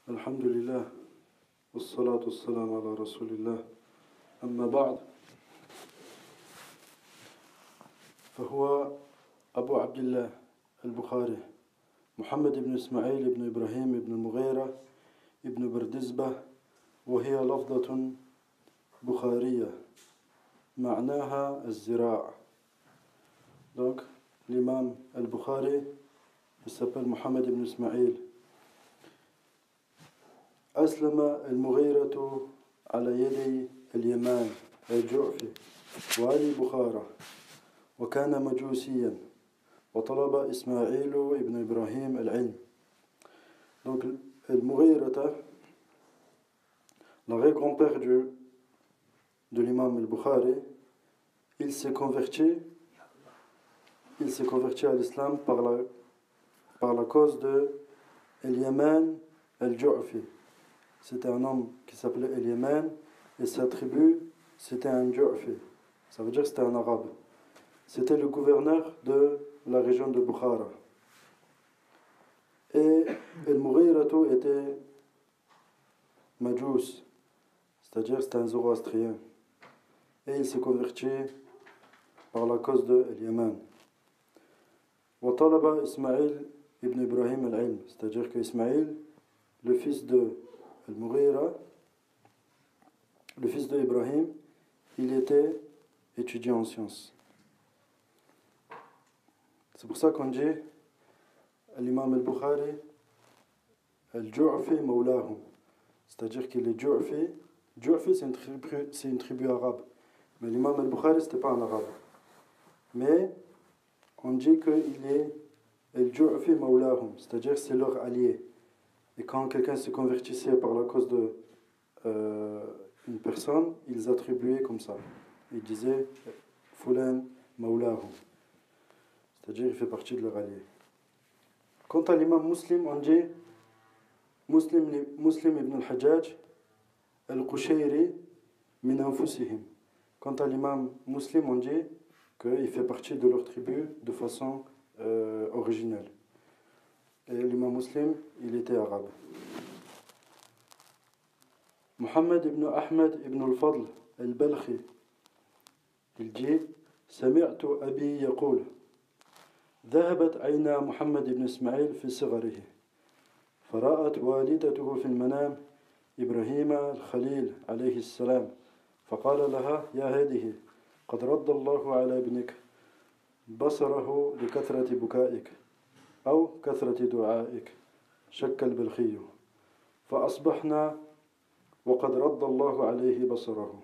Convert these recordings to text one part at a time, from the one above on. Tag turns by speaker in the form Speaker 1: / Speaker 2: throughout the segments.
Speaker 1: الحمد لله والصلاة والسلام على رسول الله أما بعد فهو أبو عبد الله البخاري محمد بن إسماعيل بن إبراهيم بن المغيرة بن بردزبة وهي لفظة بخارية معناها الزراع. Donc l'imam al-Bukhari il s'appelle Mohammed ibn Ismaïl. أسلم المغيرة على يدي اليمان الجعفي والي بخارى وكان مجوسيا وطلب إسماعيل ابن إبراهيم العلم. Donc al-Mughirata, l'arrière-grand-père de l'imam al-Bukhari, il s'est converti à l'islam par la cause de El-Yaman al-Ju'fi. C'était un homme qui s'appelait El-Yaman et sa tribu c'était un Ju'fi. Ça veut dire que c'était un arabe. C'était le gouverneur de la région de Bukhara. Et El-Mughiratu était Majous, c'est-à-dire c'était un zoroastrien. Et il s'est converti par la cause de El-Yaman. وطلب إسماعيل ibn Ibrahim al-Ilm, c'est-à-dire que Ismaïl, le fils de Al-Mughira, le fils de Ibrahim, il était étudiant en sciences. C'est pour ça qu'on dit l'imam al-Bukhari al-Ju'fi mawlahu, c'est-à-dire qu'il est Ju'fi. Ju'fi c'est une tribu arabe, mais l'imam al-Bukhari c'était pas un arabe. Mais on dit qu'il est al-Ju'fi mawlahum, c'est-à-dire c'est leur allié. Et quand quelqu'un se convertissait par la cause de une personne, ils attribuaient comme ça. Ils disaient Fulan mawlahum, c'est-à-dire il fait partie de leur allié. Quant à l'imam Muslim, on dit Muslim ibn al-Hajjaj al-Qushayri min anfusihim. Quant à l'imam Muslim, on dit qu'il fait partie de leur tribu de façon originelle. Et l'imam Muslim, il était arabe. Muhammad ibn Ahmed ibn al-Fadl al-Balkhi, il dit سمعت أبي يقول ذهبت عينا محمد بن إسماعيل في صغره فرأت والدته في المنام إبراهيم الخليل عليه السلام فقال لها يا هذه قد رد الله على ابنك بصره لكثرة بكائك أو كثرة دعائك شك البلخي فأصبحنا وقد رد الله عليه بصره.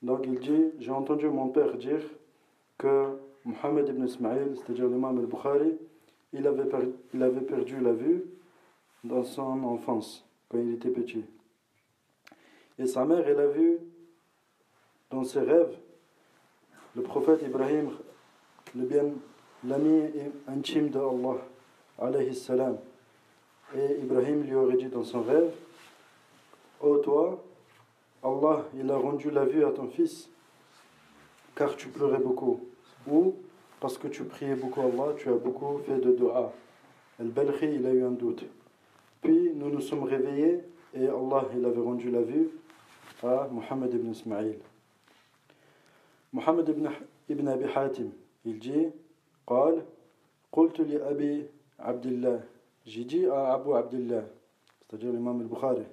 Speaker 1: Donc il dit, j'ai entendu mon père dire que Mohammed ibn Ismaïl, c'est-à-dire l'imam al-Bukhari, il avait perdu la vue dans son enfance, quand il était petit. Et sa mère, elle a vu dans ses rêves le prophète Ibrahim, l'ami intime de Allah, alayhi salam. Et Ibrahim lui aurait dit dans son rêve, ô toi, Allah, il a rendu la vue à ton fils, car tu pleurais beaucoup. Ou parce que tu priais beaucoup Allah, tu as beaucoup fait de dua. Al-Balkhi, il a eu un doute. Puis nous nous sommes réveillés et Allah, il avait rendu la vue à Muhammad ibn Ismaïl. Muhammad ibn Abi Hatim, il dit, قال قلت لأبي عبد الله, j'ai dit à Abu Abdullah, c'est-à-dire l'imam al-Bukhari,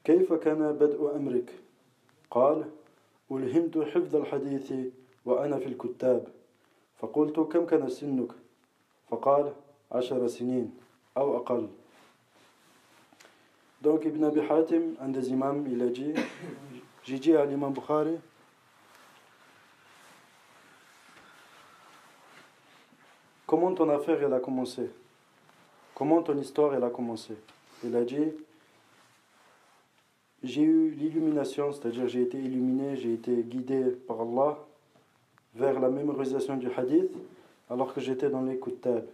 Speaker 1: كيف كان بدء أمرك؟ قال ألهمت حفظ الحديث وأنا في الكتاب فقلت كم كان سنك؟ فقال 10 سنين أو أقل. Donc Ibn Abi Hatim, un des imams, il a dit, j'ai dit à l'imam Bukhari, comment ton affaire elle a commencé? Comment ton histoire elle a commencé? Il a dit, j'ai eu l'illumination, c'est-à-dire j'ai été illuminé, j'ai été guidé par Allah vers la mémorisation du hadith alors que j'étais dans les Kuttab.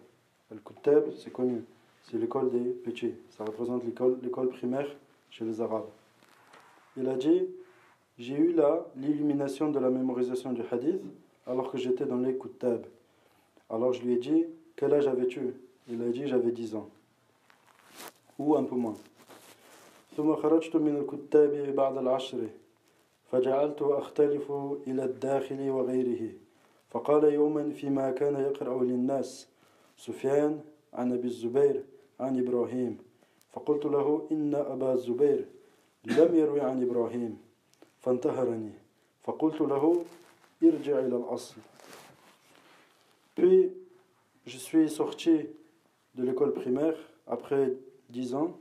Speaker 1: Le Kuttab, c'est connu, c'est l'école des petits, ça représente l'école primaire chez les Arabes. Il a dit, j'ai eu l'illumination de la mémorisation du hadith alors que j'étais dans les Kuttab. Alors je lui ai dit, quel âge avais-tu? Il a dit, j'avais 10 ans. Ou un peu moins. ثم خرجت من الكتاب بعد العشر فجعلت أختلف إلى الداخل وغيره فقال يوما فيما كان يقرأ للناس سفيان عن أبي الزبير عن إبراهيم فقلت له إن أبا الزبير لم يروي عن إبراهيم فانتهرني فقلت له ارجع إلى الأصل. Puis je suis sorti de l'école primaire après 10 ans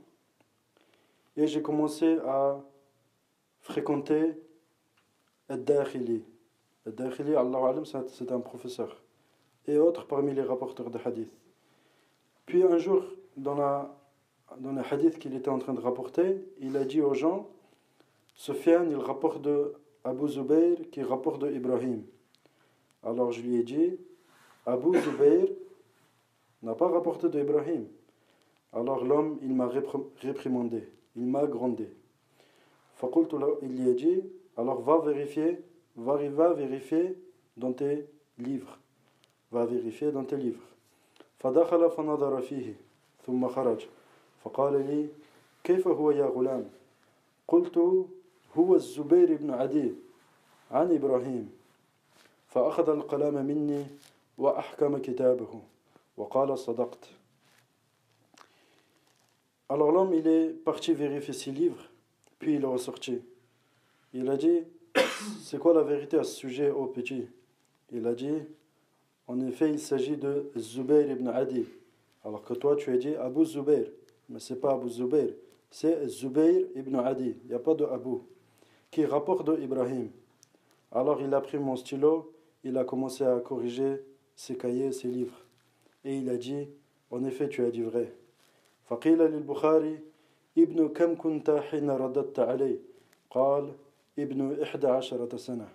Speaker 1: et j'ai commencé à fréquenter Al-Dakhili. Al-Dakhili, Allah alam, c'est un professeur et autre parmi les rapporteurs de hadith. Puis un jour, dans le hadith qu'il était en train de rapporter, il a dit aux gens, Sufyan, il rapporte de Abu Zubayr qui rapporte de Ibrahim. Alors je lui ai dit, Abu Zubayr n'a pas rapporté de Ibrahim. Alors l'homme, il m'a réprimandé, il m'a grondé. Il lui a dit, alors va vérifier dans tes livres. Va vérifier dans tes livres. فدخل فنظر فيه ثم خرج فقال لي كيف هو يا غلام قلت هو الزبير بن عدي عن إبراهيم فأخذ القلم مني وأحكم كتابه وقال صدقت. Alors l'homme il est parti vérifier ses livres puis il est ressorti. Il a dit c'est quoi la vérité à ce sujet ô petit? Il a dit en effet, il s'agit de Zubayr ibn Adi. Alors que toi, tu as dit Abu Zubayr. Mais ce n'est pas Abu Zubayr. C'est Zubayr ibn Adi. Il n'y a pas de Abu. Qui rapporte de Ibrahim. Alors il a pris mon stylo. Il a commencé à corriger ses cahiers, ses livres. Et il a dit, en effet, tu as dit vrai. فقيل للبخاري ابن كم كنت حين رددت عليه قال ابن 11 سنة.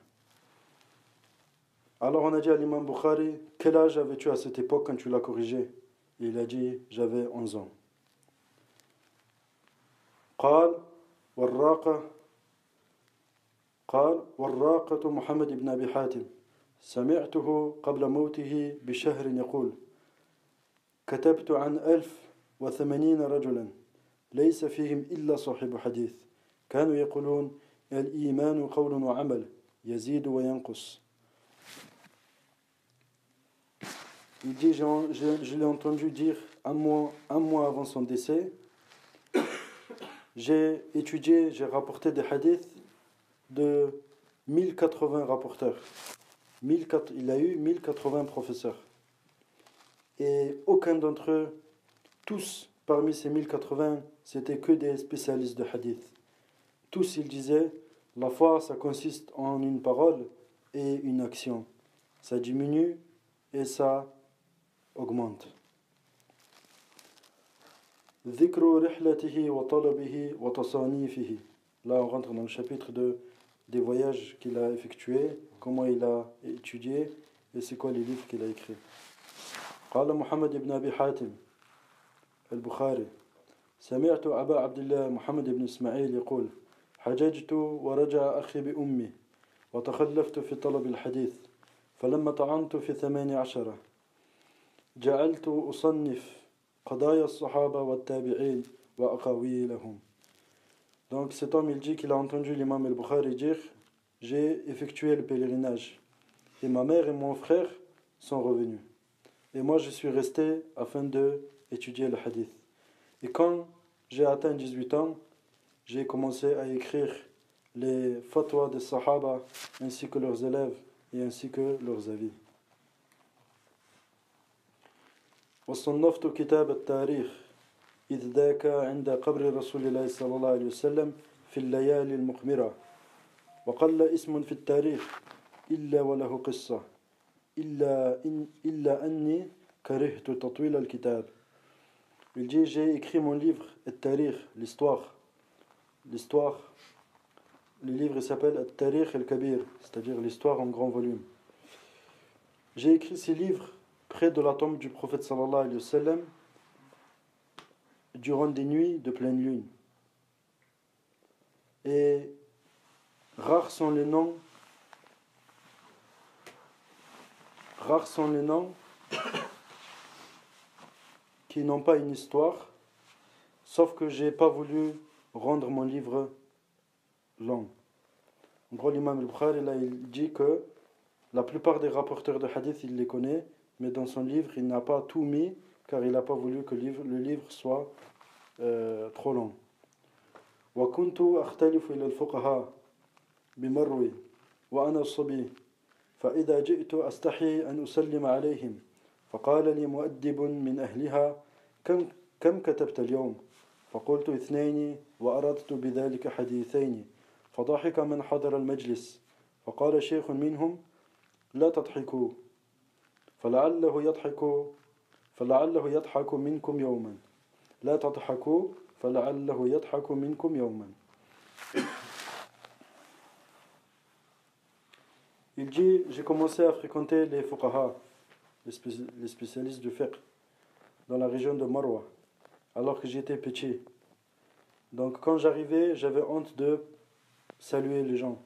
Speaker 1: Alors on a dit à l'imam Bukhari, quel âge avais-tu à cette époque quand tu l'as corrigé? Et il a dit, j'avais 11 ans. قال والراقة محمد بن أبي حاتم سمعته قبل موته بشهر يقول كتبت عن 1080 رجلا ليس فيهم إلا صاحب حديث كانوا يقولون الإيمان قول وعمل يزيد وينقص. Il dit, je l'ai entendu dire un mois avant son décès, j'ai étudié, j'ai rapporté des hadiths de 1080 rapporteurs. Il a eu 1080 professeurs. Et aucun d'entre eux, tous parmi ces 1080, c'était que des spécialistes de hadith. Tous, ils disaient, la foi, ça consiste en une parole et une action. Ça diminue et ça augmente. ذكر رحلته وطلبه وتصانيفه. Là, on rentre dans le chapitre des voyages qu'il a effectués, comment il a étudié et c'est quoi les livres qu'il a écrits. قال محمد بن أبي حاتم البخاري سمعت أبا عبد الله محمد بن إسماعيل يقول حججت ورجع أخي بأمي وتخلفت في طلب الحديث فلما طعنت في 18 جعلت أصنف قضايا الصحابة والتابعين وأقاويلهم. Donc cet homme il dit qu'il a entendu l'imam al-Bukhari dire j'ai effectué le pèlerinage et ma mère et mon frère sont revenus et moi je suis resté afin de étudier le hadith. Et quand j'ai atteint 18 ans j'ai commencé à écrire les fatwas des sahaba ainsi que leurs élèves et ainsi que leurs avis. وصنفت كتاب التاريخ إذ ذاك عند قبر رسول الله صلى الله عليه وسلم في الليالي المقمرة وقل اسم في التاريخ إلا وله قصة إلا أني كرهت تطويل الكتاب. Il dit j'ai écrit mon livre التاريخ l'histoire. Le livre s'appelle التاريخ الكبير, c'est-à-dire l'histoire en grand volume. J'ai écrit ces livres près de la tombe du prophète sallallahu alayhi wa sallam durant des nuits de pleine lune. Et rares sont les noms qui n'ont pas une histoire, sauf que j'ai pas voulu rendre mon livre long. En gros, l'imam al-Bukhari, là, il dit que la plupart des rapporteurs de hadith, il les connaît, mais dans son livre, il n'a pas tout mis, car il n'a pas voulu que le livre soit trop long. وكنت أختلف إلى الفقهاء بمروي وأنا الصبي فإذا جئت أستحي أن أسلم عليهم فقال لي مؤدب من أهلها كم كتبت اليوم فقلت 2 وأردت بذلك حديثين فضحك من حضر المجلس فقال شيخ منهم لا تضحكوا فلعله يضحك منكم يوما لا تضحكوا فلعله يضحك منكم يوما. Il dit, j'ai commencé à fréquenter les fuqaha, les spécialistes du fiqh, dans la région de Marwa, alors que j'étais petit. Donc quand j'arrivais, j'avais honte de saluer les gens.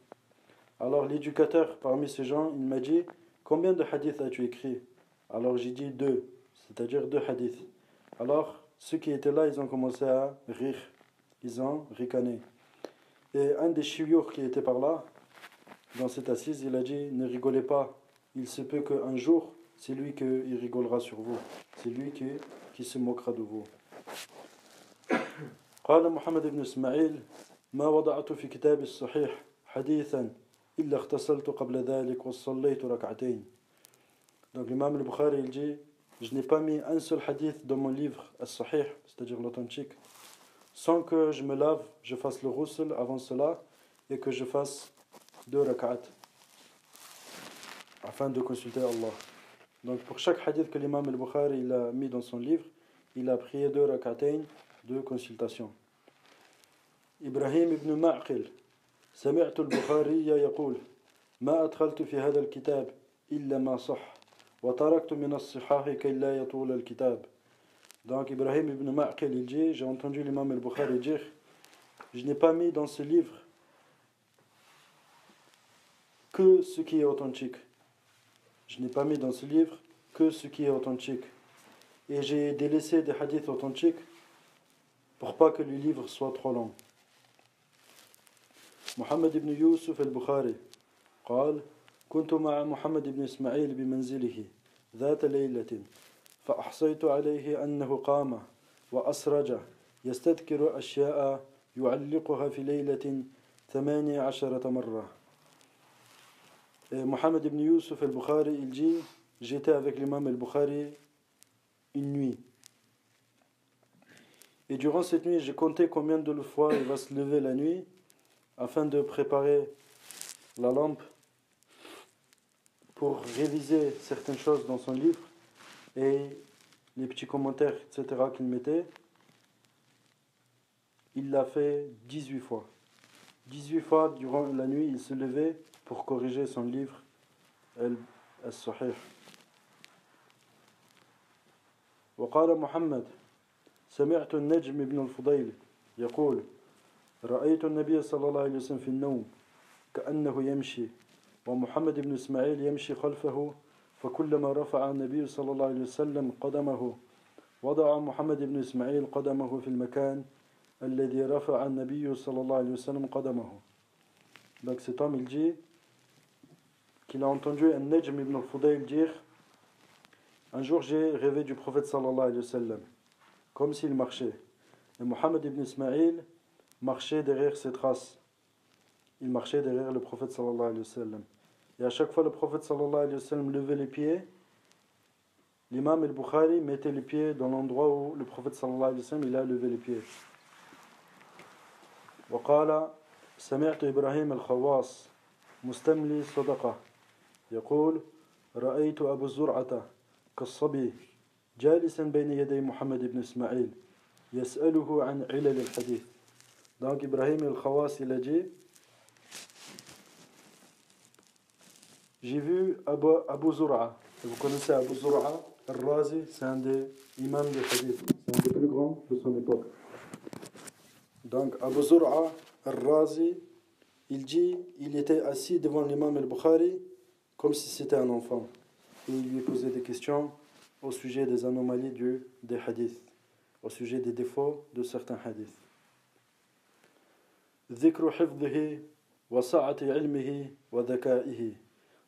Speaker 1: Alors l'éducateur parmi ces gens, il m'a dit, combien de hadiths as-tu écrit? Alors j'ai dit 2, c'est-à-dire 2 hadiths. Alors ceux qui étaient là, ils ont commencé à rire, ils ont ricané. Et un des chiours qui était par là, dans cette assise, il a dit, ne rigolez pas, il se peut qu'un jour, c'est lui qui rigolera sur vous, c'est lui qui se moquera de vous. قال محمد بن إسماعيل ما وضعت في كتاب الصحيح حديثا إلا اغتسلت قبل ذلك وصليت ركعتين. Donc l'imam al-Bukhari il dit, je n'ai pas mis un seul hadith dans mon livre as-Sahih, c'est-à-dire l'authentique, sans que je me lave, je fasse le ghusl avant cela et que je fasse 2 rak'at afin de consulter Allah. Donc pour chaque hadith que l'imam al-Bukhari il a mis dans son livre, il a prié 2 rak'atayn de consultation. إبراهيم بن معقل سمعت البخاري يقول ما أدخلت في هذا الكتاب إلا ما صح وتركت من الصحاح كي لا يطول الكتاب. Donc Ibrahim ibn Ma'qil il dit, j'ai entendu l'imam al-Bukhari dire, je n'ai pas mis dans ce livre que ce qui est authentique. Je n'ai pas mis dans ce livre que ce qui est authentique. Et j'ai délaissé des hadiths authentiques pour pas que le livre soit trop long. محمد بن يوسف البخاري قال كنت مع محمد بن إسماعيل بمنزله ذات ليلة فأحصيت عليه أنه قام وأسرج يستذكر أشياء يعلقها في ليلة 18 مرة. Mohammed ibn Yusuf al-Bukhari, il dit, j'étais avec l'imam al-Bukhari une nuit. Et durant cette nuit, j'ai compté combien de fois il va se lever la nuit afin de préparer la lampe pour réviser certaines choses dans son livre et les petits commentaires, etc. qu'il mettait. Il l'a fait 18 fois. 18 fois durant la nuit, il se levait pour corriger son livre Al-Sahih. وقال محمد سمعت النجم بن الفضيل يقول رأيت النبي صلى الله عليه وسلم في النوم كأنه يمشي ومحمد بن إسماعيل يمشي خلفه فكلما رفع النبي صلى الله عليه وسلم قدمه وضع محمد بن إسماعيل قدمه في المكان الذي رفع النبي صلى الله عليه وسلم قدمه. Donc cet homme il dit qu'il a entendu un Najm ibn al-Fudayl dire, un jour j'ai rêvé du prophète sallallahu alayhi wa sallam comme s'il marchait, et Mohammed ibn Ismaïl marchait derrière ses traces, il marchait derrière le prophète sallallahu alayhi wa sallam, et à chaque fois le prophète sallallahu alayhi wa sallam levait les pieds, l'imam al-Bukhari mettait les pieds dans l'endroit où le prophète sallallahu alayhi wa sallam il a levé les pieds. وقال سمعت إبراهيم الخواص مستملي صدقة يقول رأيت أبو الزرعة كالصبي جالسا بين يدي محمد بن إسماعيل يسأله عن علل الحديث. Donc Ibrahim al-Khawas il a dit, j'ai vu Abu Zur'a. Vous connaissez Abu Zur'a al-Razi, c'est un des imams de hadith, c'est un des plus grands de son époque. Donc Abu Zur'a al-Razi, il dit, il était assis devant l'imam al-Bukhari comme si c'était un enfant. Et il lui posait des questions au sujet des anomalies des hadiths, au sujet des défauts de certains hadiths. ذكر حفظه وسعة علمه وذكائه.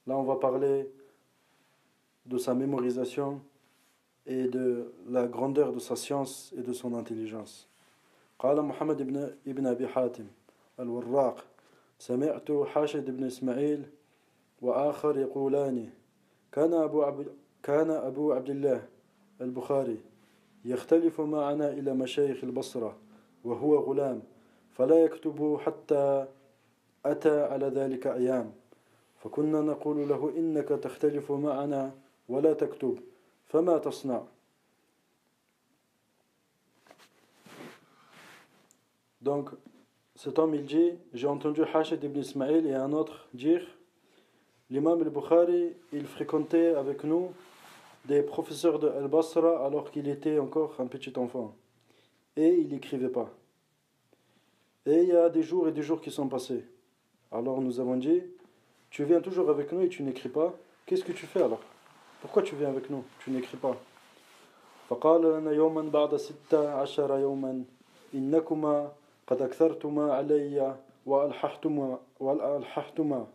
Speaker 1: Là, on va parler de sa mémorisation et de la grandeur de sa science et de son intelligence. قال محمد ابن أبي حاتم الوراق سمعت حاشد بن إسماعيل وآخر يقولان كان أبو عبد الله البخاري يختلف معنا إلى مشايخ البصرة وهو غلام فلا يكتب حتى أتى على ذلك أيام فكنا نقول له إنك تختلف معنا ولا تكتب فما تصنع. Donc cet homme il dit, j'ai entendu Hashid ibn Ismaïl et un autre dire, l'imam al-Bukhari il fréquentait avec nous des professeurs de Al-Basra alors qu'il était encore un petit enfant et il n'écrivait pas. Et il y a des jours et des jours qui sont passés. Alors nous avons dit, tu viens toujours avec nous et tu n'écris pas, qu'est-ce que tu fais alors? Pourquoi tu viens avec nous? Tu n'écris pas. فقال لنا يوما بعد 16 يوما إنكما قد أكثرتما علي وألححتما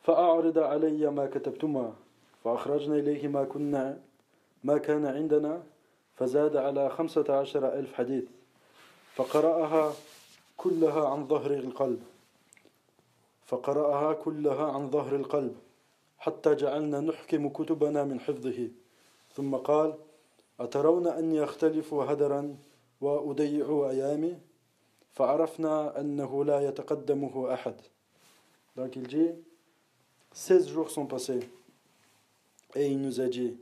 Speaker 1: فأعرض علي ما كتبتما فأخرجنا إليه ما كان عندنا فزاد على 15,000 حديث فقرأها كلها عن ظهر القلب حتى جعلنا نحكم كتبنا من حفظه ثم قال أترون أني أختلف هدرا وأضيع أيامي فعرفنا أنه لا يتقدمه أحد. Donc il dit 16 jours sont passés et il nous a dit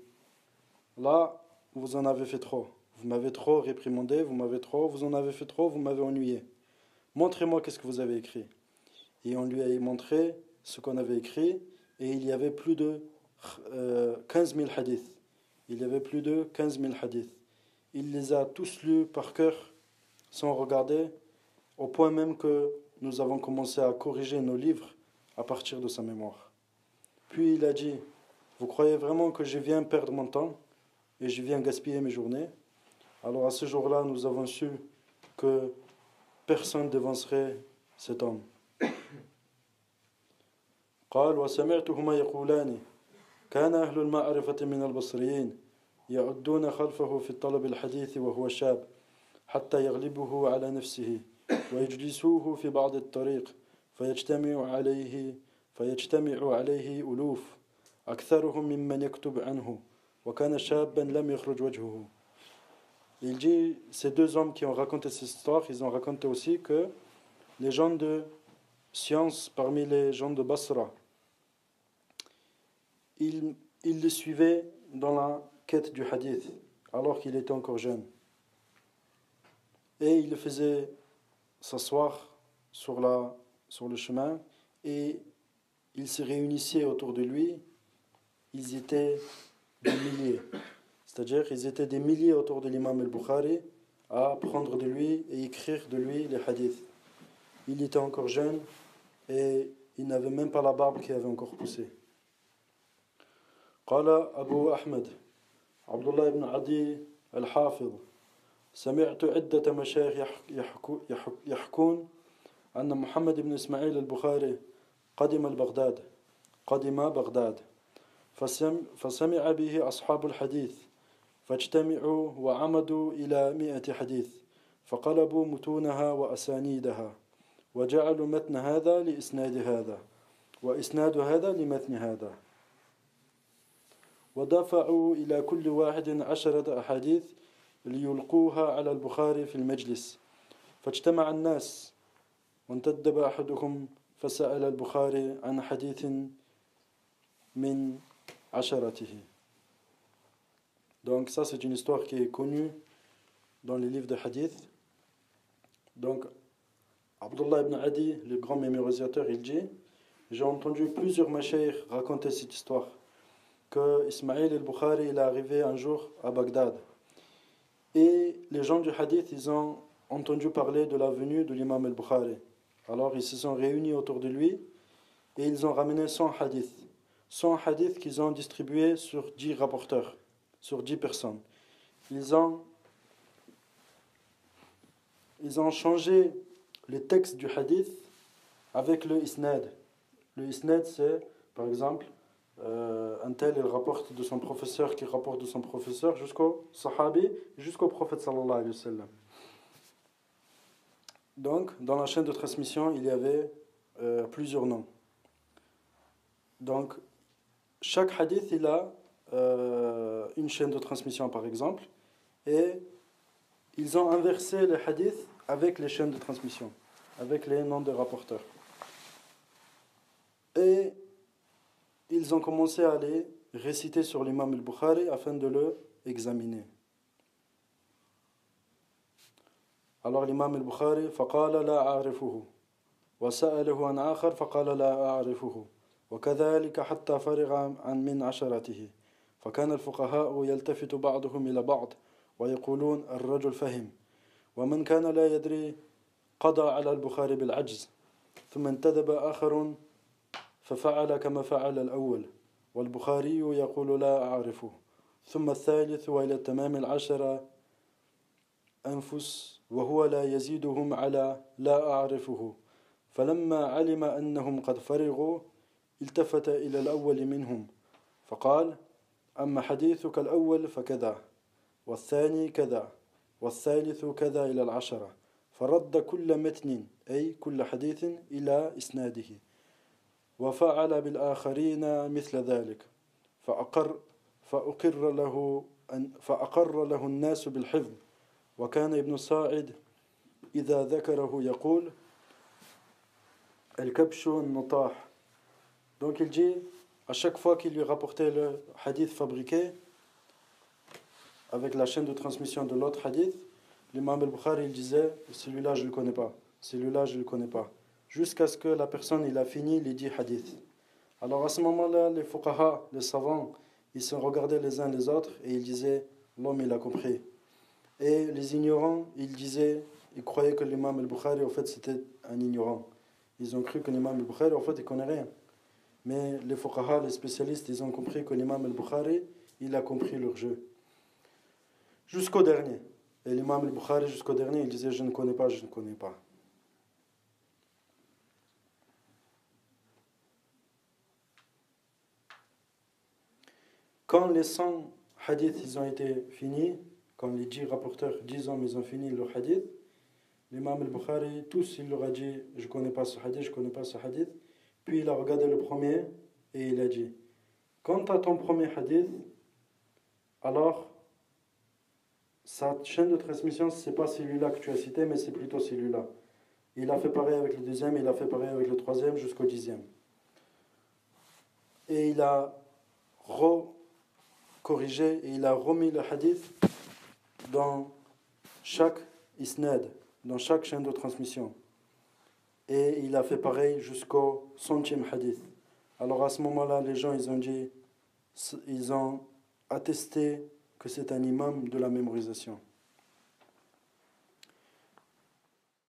Speaker 1: là vous en avez fait trop, vous m'avez trop réprimandé, vous en avez fait trop, vous m'avez ennuyé, montrez-moi qu'est-ce que vous avez écrit. Et on lui a montré ce qu'on avait écrit et il y avait plus de 15 000 hadiths. Il les a tous lus par cœur sans regarder, au point même que nous avons commencé à corriger nos livres à partir de sa mémoire. Puis il a dit, vous croyez vraiment que je viens perdre mon temps et je viens gaspiller mes journées? Alors à ce jour-là, nous avons su que personne ne devancerait cet homme. قال وسمعتهما يقولان كان أهل المعرفة من البصريين يعدون خلفه في طلب الحديث وهو شاب حتى يغلبه على نفسه ويجلسوه في بعض الطريق فيجتمع عليه ألوف أكثرهم ممن يكتب عنه وكان شابا لم يخرج وجهه. Il dit, ces deux hommes qui ont raconté cette histoire, ils ont raconté aussi que les gens de science parmi les gens de Basra, il le suivait dans la quête du hadith alors qu'il était encore jeune et il le faisait s'asseoir sur le chemin et ils se réunissaient autour de lui. Ils étaient des milliers, c'est-à-dire ils étaient des milliers autour de l'imam al-Bukhari à prendre de lui et écrire de lui les hadiths. Il était encore jeune et il n'avait même pas la barbe qui avait encore poussé. قال أبو أحمد عبد الله بن عدي الحافظ سمعت عدة مشايخ يحكون أن محمد بن إسماعيل البخاري قدم بغداد فسمع به أصحاب الحديث فاجتمعوا وعمدوا إلى 100 حديث فقلبوا متونها وأسانيدها وجعلوا متن هذا لإسناد هذا وإسناد هذا لمتن هذا ودفعوا إلى كل واحد 10 أحاديث ليلقوها على البخاري في المجلس فاجتمع الناس وانتدب أحدهم فسأل البخاري عن حديث من عشرته. Donc ça c'est une histoire qui est connue dans les livres de hadith. Donc Abdullah ibn Adi, le grand mémorisateur, il dit, j'ai entendu plusieurs mashayikh raconter cette histoire, que Ismaïl al-Bukhari il est arrivé un jour à Bagdad et les gens du hadith ils ont entendu parler de la venue de l'imam al-Bukhari. Alors ils se sont réunis autour de lui et ils ont ramené 100 hadiths qu'ils ont distribués sur 10 rapporteurs, sur 10 personnes. Ils ont changé les textes du hadith avec le isnad. Le isnad, c'est, par exemple, un tel, il rapporte de son professeur, qui rapporte de son professeur, jusqu'au sahabi, jusqu'au prophète sallallahu alayhi wa sallam. Donc, dans la chaîne de transmission, il y avait plusieurs noms. Donc, chaque hadith, il a une chaîne de transmission, par exemple, et ils ont inversé les hadiths avec les chaînes de transmission, avec les noms des rapporteurs. Et ils ont commencé à les réciter sur l'imam al-Bukhari afin de le examiner. Alors l'imam al-Bukhari فقال لا أعرفه وسأله عن آخر فقال لا أعرفه وكذلك حتى فرغ عن من عشرته فكان الفقهاء يلتفت بعضهم إلى بعض ويقولون الرجل فهم ومن كان لا يدري قضى على البخاري بالعجز ثم انتدب آخر ففعل كما فعل الأول والبخاري يقول لا أعرفه ثم الثالث وإلى تمام العشرة أنفس وهو لا يزيدهم على لا أعرفه فلما علم أنهم قد فرغوا التفت إلى الأول منهم فقال أما حديثك الأول فكذا والثاني كذا والثالث كذا إلى العشرة فرد كل متن أي كل حديث إلى إسناده وفعل بالآخرين مثل ذلك فأقر له الناس بالحفظ وكان ابن ساعد إذا ذكره يقول الكبش النطاح. Donc il dit, à chaque fois qu'il lui rapportait le hadith fabriqué avec la chaîne de transmission de l'autre hadith, l'imam al-Bukhari il disait celui-là je ne le connais pas, celui-là je ne le connais pas, jusqu'à ce que la personne il a fini les 10 hadiths. Alors à ce moment-là, les fuqaha, les savants, ils se regardaient les uns les autres et ils disaient l'homme il a compris. Et les ignorants, ils croyaient que l'imam al-Bukhari, en fait, c'était un ignorant. Ils ont cru que l'imam al-Bukhari, en fait, il connaît rien. Mais les fuqaha, les spécialistes, ils ont compris que l'imam al-Bukhari, il a compris leur jeu. Jusqu'au dernier. Et l'imam al-Bukhari, jusqu'au dernier, il disait je ne connais pas, je ne connais pas. Quand les 100 hadiths ils ont été finis, quand les 10 rapporteurs, 10 hommes, ils ont fini leur hadith, l'imam al-Bukhari, tous, il leur a dit je ne connais pas ce hadith, je ne connais pas ce hadith. Puis il a regardé le premier et il a dit quant à ton premier hadith, alors sa chaîne de transmission, ce n'est pas celui-là que tu as cité, mais c'est plutôt celui-là. Il a fait pareil avec le deuxième, il a fait pareil avec le troisième jusqu'au 10e. Et il a corrigé et il a remis le hadith dans chaque isnad, dans chaque chaîne de transmission. Et il a fait pareil jusqu'au 100e hadith. Alors à ce moment-là, les gens ils ont attesté que c'est un imam de la mémorisation.